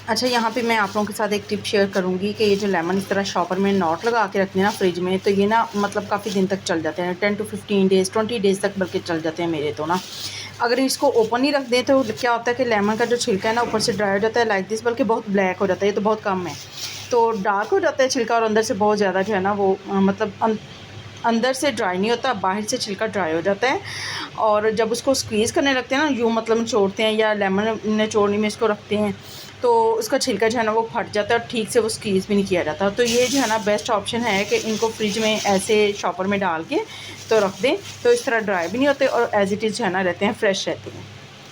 अच्छा, यहाँ पे मैं आप लोगों के साथ एक टिप शेयर करूँगी कि ये जो लेमन इस तरह शॉपर में नॉट लगा के रखते हैं ना फ्रिज में, तो ये ना मतलब काफ़ी दिन तक चल जाते हैं, 10 टू 15 डेज़ 20 डेज़ तक बल्कि चल जाते हैं मेरे तो ना। अगर इसको ओपन ही रख दें तो क्या होता है कि लेमन का जो छिलका है ना ऊपर से ड्राई हो जाता है लाइक दिस, बल्कि बहुत ब्लैक हो जाता है, ये तो बहुत कम है। तो डार्क हो जाता है छिलका और अंदर से बहुत ज़्यादा जो है ना वो मतलब अंदर से ड्राई नहीं होता, बाहर से छिलका ड्राई हो जाता है। और जब उसको स्क्वीज़ करने लगते हैं ना, यूँ मतलब निचोड़ते हैं या लेमन निचोड़ने में इसको रखते हैं, तो उसका छिलका जो है ना वो फट जाता है और ठीक से वो स्क्वीज़ भी नहीं किया जाता। तो ये जो है ना बेस्ट ऑप्शन है कि इनको फ्रिज में ऐसे शॉपर में डाल के तो रख दें, तो इस तरह ड्राई भी नहीं होते और एज़ इट इज़ जो है ना रहते हैं, फ्रेश रहते हैं।